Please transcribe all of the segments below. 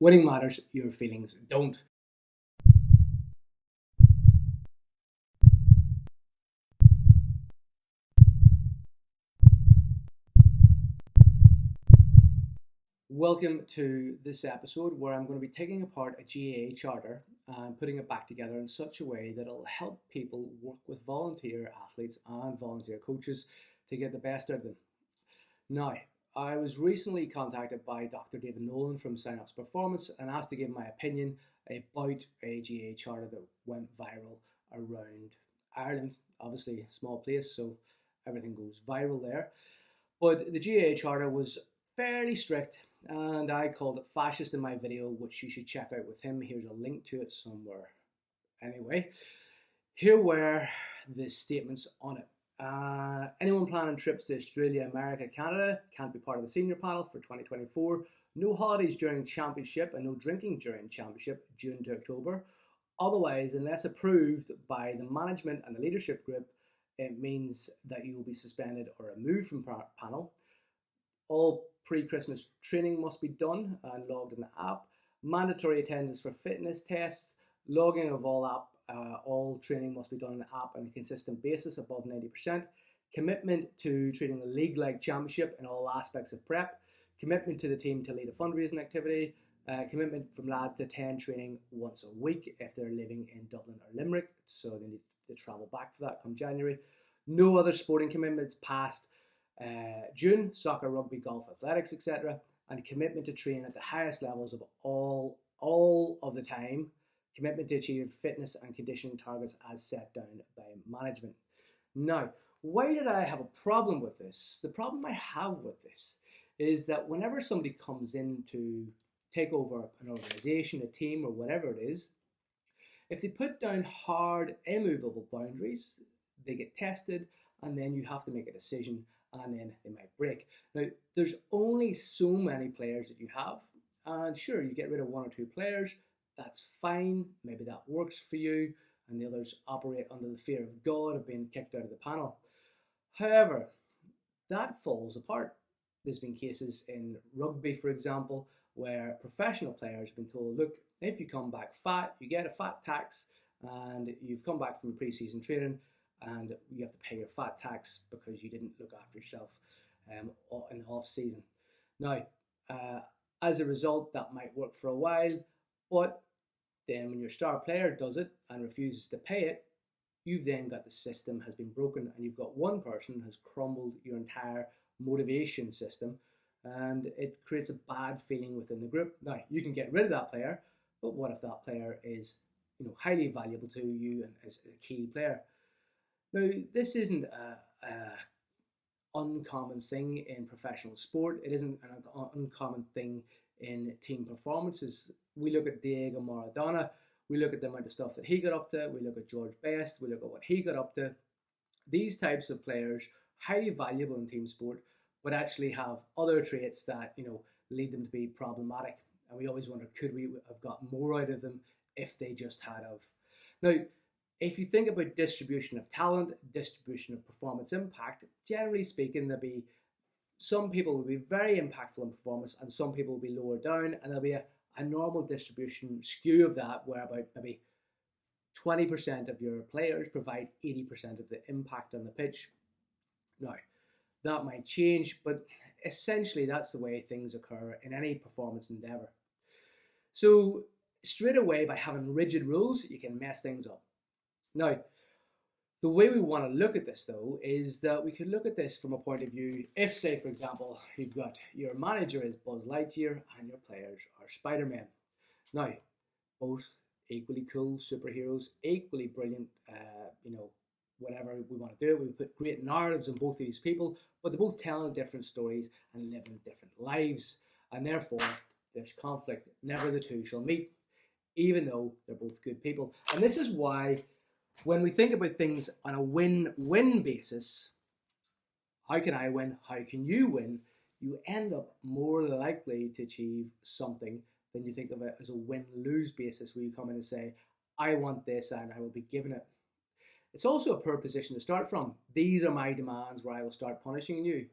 Winning matters, your feelings don't. Welcome to this episode where I'm going to be taking apart a GAA charter and putting it back together in such a way that it'll help people work with volunteer athletes and volunteer coaches to get the best out of them. Now, I was recently contacted by Dr David Nolan from Sign Up's Performance and asked to give my opinion about a GAA charter that went viral around Ireland. Obviously, a small place, so everything goes viral there. But the GAA charter was fairly strict, and I called it fascist in my video, which you should check out with him. Here's a link to it somewhere. Anyway, here were the statements on it. Anyone planning trips to Australia, America, Canada can't be part of the senior panel for 2024. No holidays during championship and no drinking during championship, June to October. Otherwise, unless approved by the management and the leadership group, it means that you will be suspended or removed from panel. All pre-Christmas training must be done and logged in the app. Mandatory attendance for fitness tests. Logging of all training must be done in the app on a consistent basis above 90%. Commitment to treating the league-like championship in all aspects of prep. Commitment to the team to lead a fundraising activity. Commitment from lads to attend training once a week if they're living in Dublin or Limerick, so they need to travel back for that come January. No other sporting commitments past June, soccer, rugby, golf, athletics, etc. And commitment to train at the highest levels of all of the time. Commitment to achieve fitness and conditioning targets as set down by management. Now, why did I have a problem with this? The problem I have with this is that whenever somebody comes in to take over an organization, a team, or whatever it is, if they put down hard, immovable boundaries, they get tested, and then you have to make a decision, and then they might break. Now, there's only so many players that you have, and sure, you get rid of one or two players, that's fine, maybe that works for you, and the others operate under the fear of God of being kicked out of the panel. However, that falls apart. There's been cases in rugby, for example, where professional players have been told, look, if you come back fat, you get a fat tax, and you've come back from pre-season training, and you have to pay your fat tax because you didn't look after yourself in the off season. Now, as a result, that might work for a while, but then when your star player does it and refuses to pay it, you've then got the system has been broken, and you've got one person has crumbled your entire motivation system, and it creates a bad feeling within the group. Now, you can get rid of that player, but what if that player is, highly valuable to you and is a key player? Now, this isn't a uncommon thing in professional sport. It isn't an uncommon thing in team performances. We look at Diego Maradona. We look at the amount of stuff that he got up to. We look at George Best. We look at what he got up to. These types of players, highly valuable in team sport, but actually have other traits that, lead them to be problematic. And we always wonder, could we have got more out of them if they just had of? Now, if you think about distribution of talent, distribution of performance impact, generally speaking, there'll be some people will be very impactful in performance and some people will be lower down, and there'll be a normal distribution skew of that, where about maybe 20% of your players provide 80% of the impact on the pitch. Now, that might change, but essentially that's the way things occur in any performance endeavour. So straight away, by having rigid rules, you can mess things up. Now, the way we want to look at this, though, is that we could look at this from a point of view, if, say, for example, you've got your manager is Buzz Lightyear and your players are Spider-Man. Now, both equally cool superheroes, equally brilliant, whatever we want to do. We put great narratives on both of these people, but they're both telling different stories and living different lives, and therefore there's conflict. Never the two shall meet, even though they're both good people. And this is why, when we think about things on a win-win basis, how can I win? How can you win? You end up more likely to achieve something than you think of it as a win-lose basis, where you come in and say, I want this and I will be given it. It's also a poor position to start from. These are my demands where I will start punishing you.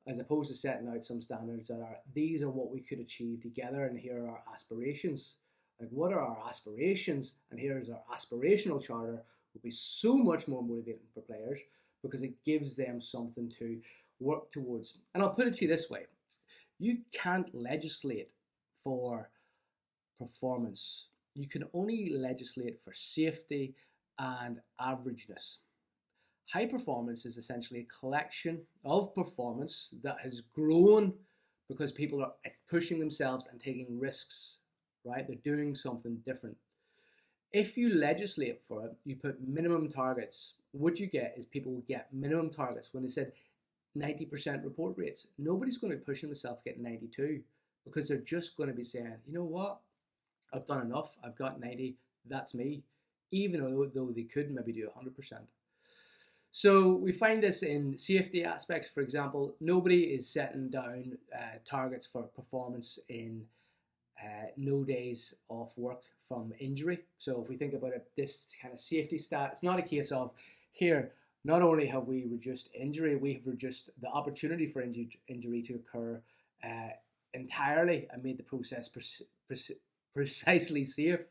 as opposed to setting out some standards that are, these are what we could achieve together and here are our aspirations. Like, what are our aspirations? And here's our aspirational charter, will be so much more motivating for players because it gives them something to work towards. And I'll put it to you this way. You can't legislate for performance. You can only legislate for safety and averageness. High performance is essentially a collection of performance that has grown because people are pushing themselves and taking risks, right? They're doing something different. If you legislate for it, you put minimum targets. What you get is people will get minimum targets. When they said 90% report rates, nobody's going to be pushing themselves to get 92 because they're just going to be saying, you know what? I've done enough. I've got 90. That's me. Even though they could maybe do 100%. So we find this in safety aspects. For example, nobody is setting down targets for performance in no days off work from injury. So if we think about it, this kind of safety stat, it's not a case of here, not only have we reduced injury, we have reduced the opportunity for injury to occur entirely and made the process precisely safe.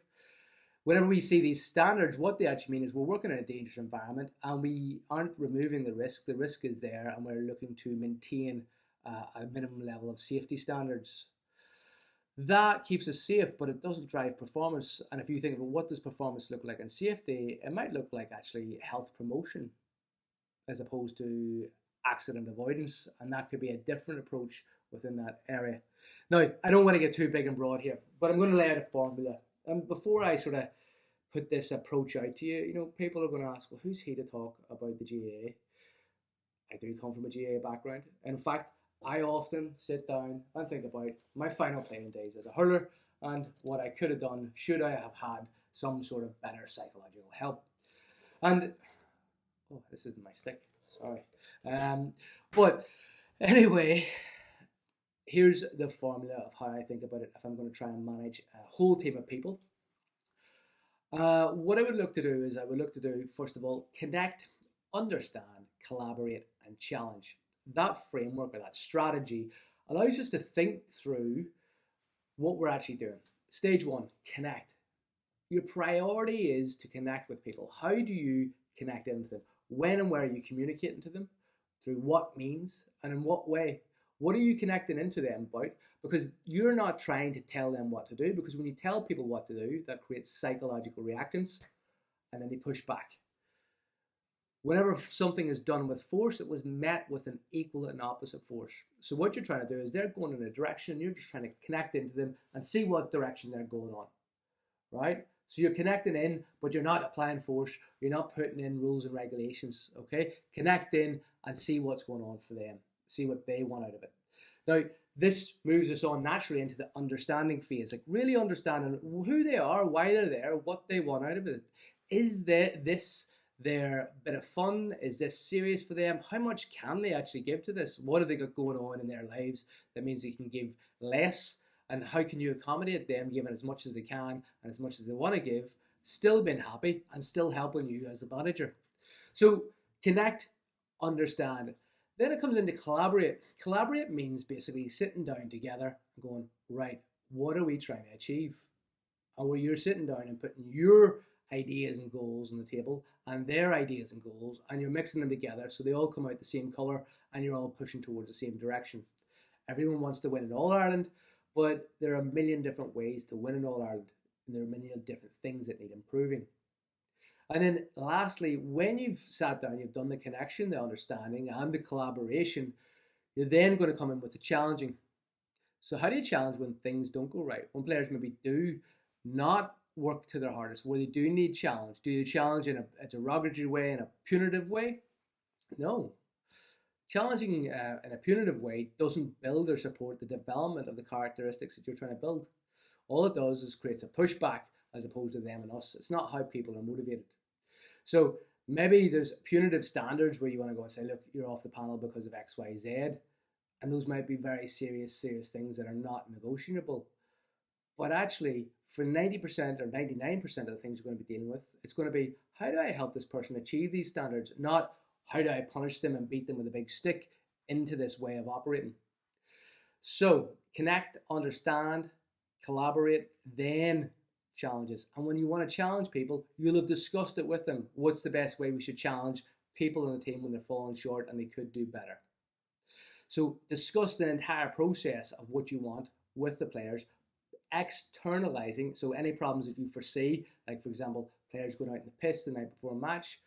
Whenever we see these standards, what they actually mean is we're working in a dangerous environment and we aren't removing the risk. The risk is there and we're looking to maintain a minimum level of safety standards. That keeps us safe, but it doesn't drive performance. And if you think about what does performance look like in safety, it might look like actually health promotion as opposed to accident avoidance. And that could be a different approach within that area. Now, I don't want to get too big and broad here, but I'm going to lay out a formula. And before I sort of put this approach out to you, you know, people are going to ask, well, who's he to talk about the GAA? I do come from a GAA background. In fact, I often sit down and think about my final playing days as a hurler and what I could have done should I have had some sort of better psychological help. And, oh, this isn't my stick, sorry. But anyway, here's the formula of how I think about it if I'm going to try and manage a whole team of people. What I would look to do is first of all, connect, understand, collaborate, and challenge. That framework or that strategy allows us to think through what we're actually doing. Stage one, connect. Your priority is to connect with people. How do you connect into them? When and where are you communicating to them? Through what means and in what way? What are you connecting into them about? Because you're not trying to tell them what to do, because when you tell people what to do, that creates psychological reactance and then they push back. Whenever something is done with force, it was met with an equal and opposite force. So what you're trying to do is they're going in a direction, you're just trying to connect into them and see what direction they're going on, right? So you're connecting in, but you're not applying force. You're not putting in rules and regulations, okay? Connect in and see what's going on for them. See what they want out of it. Now, this moves us on naturally into the understanding phase, like really understanding who they are, why they're there, what they want out of it. Is this their bit of fun? Is this serious for them? How much can they actually give to this? What have they got going on in their lives that means they can give less? And how can you accommodate them giving as much as they can and as much as they want to give, still being happy and still helping you as a manager? So connect, understand. Then it comes into collaborate. Collaborate means basically sitting down together and going, right, what are we trying to achieve? And where you're sitting down and putting your ideas and goals on the table and their ideas and goals, and you're mixing them together so they all come out the same colour and you're all pushing towards the same direction. Everyone wants to win in All Ireland, but there are a million different ways to win in All Ireland, and there are a million different things that need improving. And then lastly, when you've sat down, you've done the connection, the understanding and the collaboration, you're then going to come in with the challenging. So how do you challenge when things don't go right? When players maybe do not work to their hardest, where they do need challenge. Do you challenge in a derogatory way, in a punitive way? No. Challenging in a punitive way doesn't build or support the development of the characteristics that you're trying to build. All it does is creates a pushback as opposed to them and us. It's not how people are motivated. So maybe there's punitive standards where you want to go and say, look, you're off the panel because of X, Y, Z. And those might be very serious things that are not negotiable. But actually, for 90% or 99% of the things you're going to be dealing with, it's going to be, how do I help this person achieve these standards? Not, how do I punish them and beat them with a big stick? into this way of operating. So connect, understand, collaborate, then challenges. And when you want to challenge people, you'll have discussed it with them. What's the best way we should challenge people on the team when they're falling short and they could do better? So discuss the entire process of what you want with the players, externalizing, so any problems that you foresee, like for example, players going out in the piss the night before a match.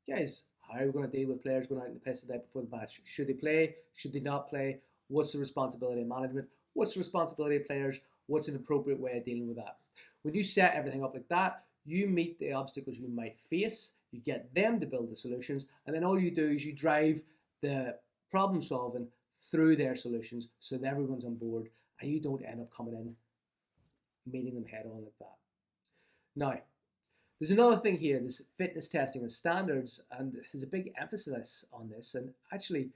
Guys, how are we going to deal with players going out in the piss the night before the match? Should they play? Should they not play? What's the responsibility of management? What's the responsibility of players? What's an appropriate way of dealing with that? When you set everything up like that, you meet the obstacles you might face, you get them to build the solutions, and then all you do is you drive the problem solving through their solutions so that everyone's on board and you don't end up coming in meeting them head on like that. Now, there's another thing here, this fitness testing and standards, and there's a big emphasis on this. And actually,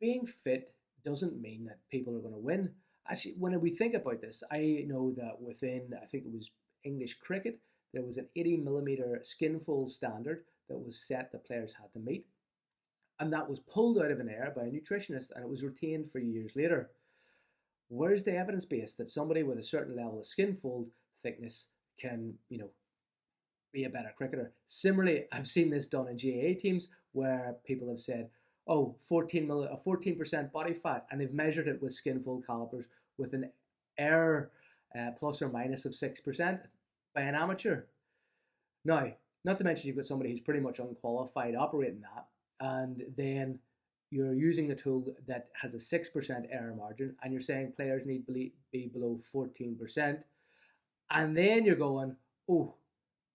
being fit doesn't mean that people are going to win. Actually, when we think about this, I know that within, I think it was English cricket, there was an 80mm skinfold standard that was set that players had to meet. And that was pulled out of an air by a nutritionist and it was retained for years later. Where's the evidence base that somebody with a certain level of skinfold thickness can, be a better cricketer? Similarly, I've seen this done in GAA teams where people have said, 14% body fat, and they've measured it with skinfold calipers with an error plus or minus of 6% by an amateur. Now, not to mention you've got somebody who's pretty much unqualified operating that, and then you're using a tool that has a 6% error margin, and you're saying players need to be below 14%, and then you're going, do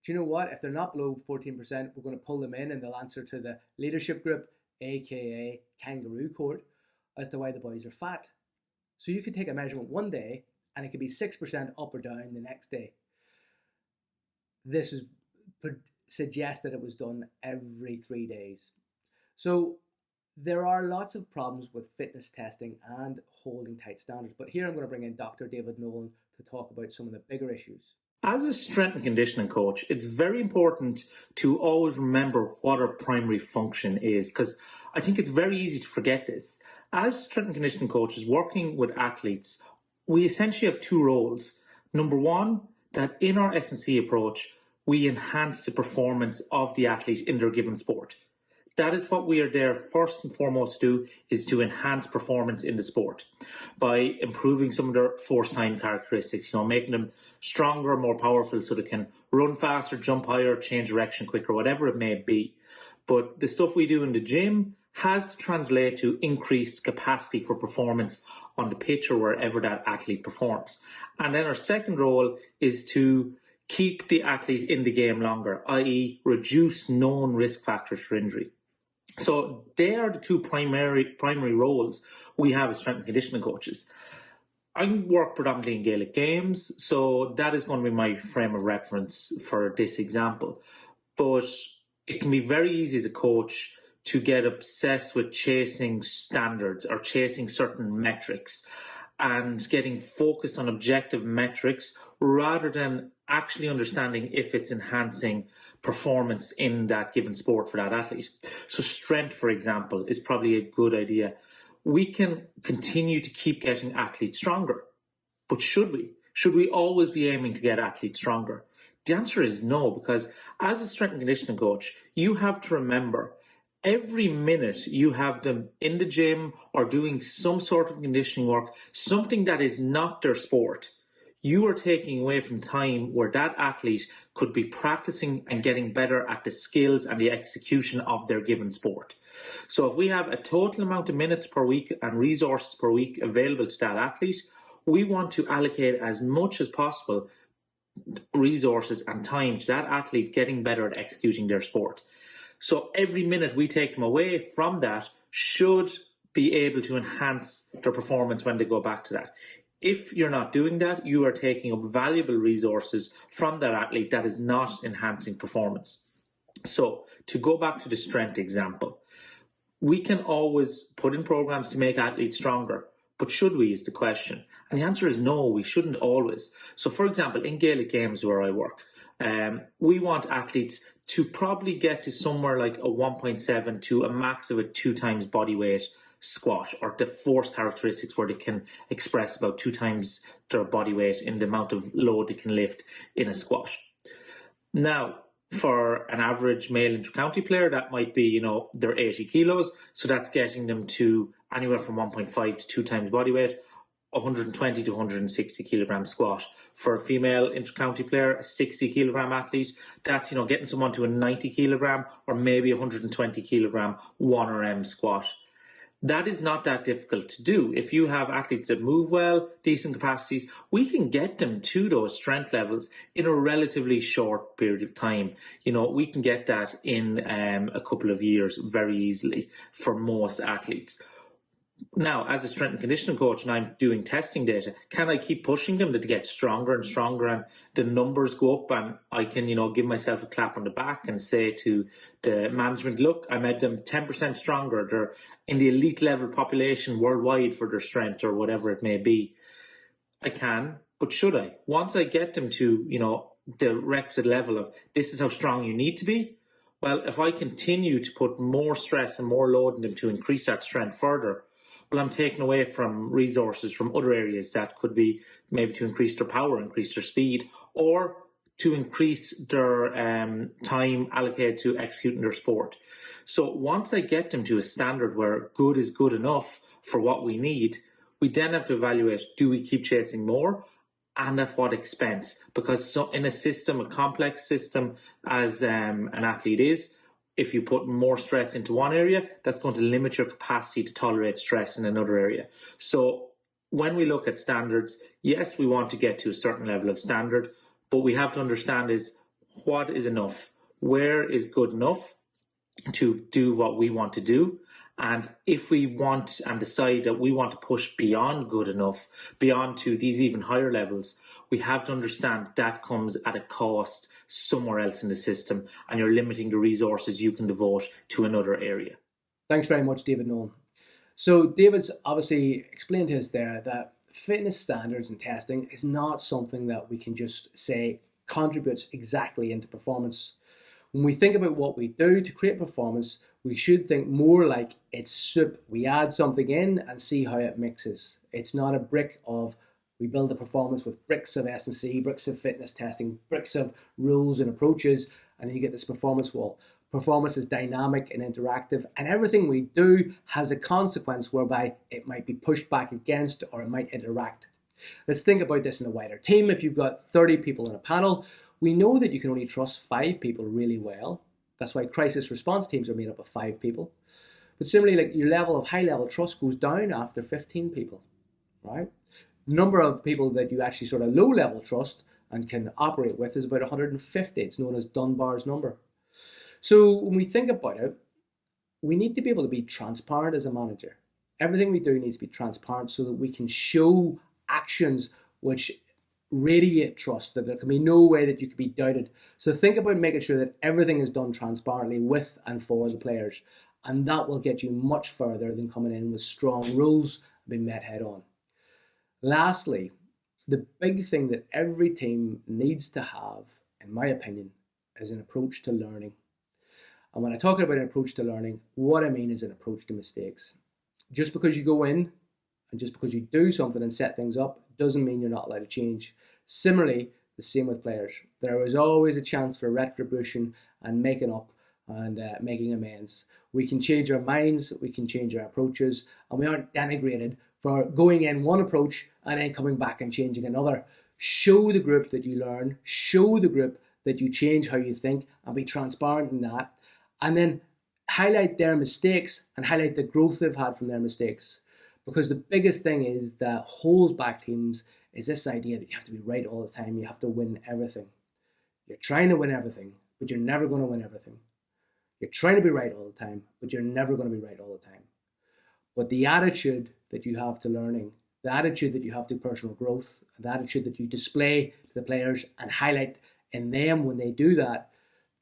you know what? If they're not below 14%, we're going to pull them in and they'll answer to the leadership group, aka kangaroo court, as to why the boys are fat. So you could take a measurement one day and it could be 6% up or down the next day. This is suggest that it was done every 3 days. So there are lots of problems with fitness testing and holding tight standards. But here I'm going to bring in Dr. David Nolan to talk about some of the bigger issues. As a strength and conditioning coach, it's very important to always remember what our primary function is, because I think it's very easy to forget this. As strength and conditioning coaches working with athletes, we essentially have two roles. Number one, that in our S&C approach, we enhance the performance of the athlete in their given sport. That is what we are there first and foremost to do, is to enhance performance in the sport by improving some of their force time characteristics, making them stronger, more powerful so they can run faster, jump higher, change direction quicker, whatever it may be. But the stuff we do in the gym has translated to increased capacity for performance on the pitch or wherever that athlete performs. And then our second role is to keep the athlete in the game longer, i.e. reduce known risk factors for injury. So they are the two primary roles we have as strength and conditioning coaches. I work predominantly in Gaelic games, so that is going to be my frame of reference for this example. But it can be very easy as a coach to get obsessed with chasing standards or chasing certain metrics and getting focused on objective metrics rather than actually understanding if it's enhancing performance in that given sport for that athlete. So strength, for example, is probably a good idea. We can continue to keep getting athletes stronger, but should we? Should we always be aiming to get athletes stronger? The answer is no, because as a strength and conditioning coach, you have to remember every minute you have them in the gym or doing some sort of conditioning work, something that is not their sport, you are taking away from time where that athlete could be practicing and getting better at the skills and the execution of their given sport. So if we have a total amount of minutes per week and resources per week available to that athlete, we want to allocate as much as possible resources and time to that athlete getting better at executing their sport. So every minute we take them away from that should be able to enhance their performance when they go back to that. If you're not doing that, you are taking up valuable resources from that athlete that is not enhancing performance. So to go back to the strength example, we can always put in programs to make athletes stronger, but should we is the question. And the answer is no, we shouldn't always. So for example, in Gaelic games where I work, we want athletes to probably get to somewhere like a 1.7 to a max of a 2 times body weight squat, or the force characteristics where they can express about 2 times their body weight in the amount of load they can lift in a squat. Now, for an average male intercounty player, that might be, they're 80 kilos. So that's getting them to anywhere from 1.5 to 2 times body weight, 120 to 160 kilogram squat. For a female intercounty player, a 60 kilogram athlete, that's, getting someone to a 90 kilogram or maybe 120 kilogram 1RM squat. That is not that difficult to do. If you have athletes that move well, decent capacities, we can get them to those strength levels in a relatively short period of time. We can get that in a couple of years very easily for most athletes. Now, as a strength and conditioning coach, and I'm doing testing data, can I keep pushing them to get stronger and stronger, and the numbers go up, and I can, give myself a clap on the back and say to the management, look, I made them 10% stronger. They're in the elite level population worldwide for their strength or whatever it may be. I can, but should I? Once I get them to, the requisite level of this is how strong you need to be, well, if I continue to put more stress and more load on them to increase that strength further, well, I'm taking away from resources from other areas that could be maybe to increase their power, increase their speed, or to increase their time allocated to executing their sport. So once I get them to a standard where good is good enough for what we need, we then have to evaluate, do we keep chasing more, and at what expense? Because in a system, a complex system as an athlete is, if you put more stress into one area, that's going to limit your capacity to tolerate stress in another area. So when we look at standards, yes, we want to get to a certain level of standard, but we have to understand is what is enough? Where is good enough to do what we want to do? And if we want and decide that we want to push beyond good enough, beyond to these even higher levels, we have to understand that comes at a cost somewhere else in the system, and you're limiting the resources you can devote to another area. Thanks very much, David Nolan. So David's obviously explained to us there that fitness standards and testing is not something that we can just say contributes exactly into performance. When we think about what we do to create performance, we should think more like it's soup. We add something in and see how it mixes. It's not a brick of, we build a performance with bricks of S&C, bricks of fitness testing, bricks of rules and approaches, and then you get this performance wall. Performance is dynamic and interactive, and everything we do has a consequence whereby it might be pushed back against or it might interact. Let's think about this in a wider team. If you've got 30 people in a panel, we know that you can only trust 5 people really well. That's why crisis response teams are made up of 5 people. But similarly, your level of high level trust goes down after 15 people, right? Number of people that you actually sort of low level trust and can operate with is about 150. It's known as Dunbar's number. So when we think about it, we need to be able to be transparent as a manager. Everything we do needs to be transparent so that we can show actions which radiate trust, that there can be no way that you can be doubted. So think about making sure that everything is done transparently with and for the players, and that will get you much further than coming in with strong rules and being met head on. Lastly, the big thing that every team needs to have, in my opinion, is an approach to learning. And when I talk about an approach to learning, what I mean is an approach to mistakes. Just because you go in and just because you do something and set things up doesn't mean you're not allowed to change. Similarly, the same with players. There is always a chance for retribution and making up and making amends. We can change our minds, we can change our approaches, and we aren't denigrated for going in one approach and then coming back and changing another. Show the group that you learn, show the group that you change how you think, and be transparent in that. And then highlight their mistakes and highlight the growth they've had from their mistakes. Because the biggest thing is that holds back teams is this idea that you have to be right all the time, you have to win everything. You're trying to win everything, but you're never going to win everything. You're trying to be right all the time, but you're never going to be right all the time. But the attitude that you have to learning, the attitude that you have to personal growth, the attitude that you display to the players and highlight in them when they do that,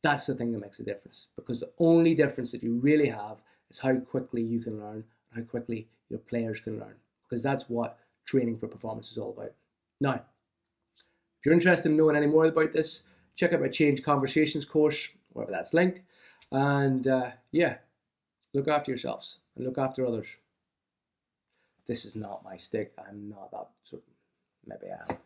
that's the thing that makes a difference. Because the only difference that you really have is how quickly you can learn, how quickly your players can learn. Because that's what training for performance is all about. Now, if you're interested in knowing any more about this, check out my Change Conversations course, wherever that's linked. And look after yourselves and look after others. this is not my stick. I'm not that sort of, maybe I am.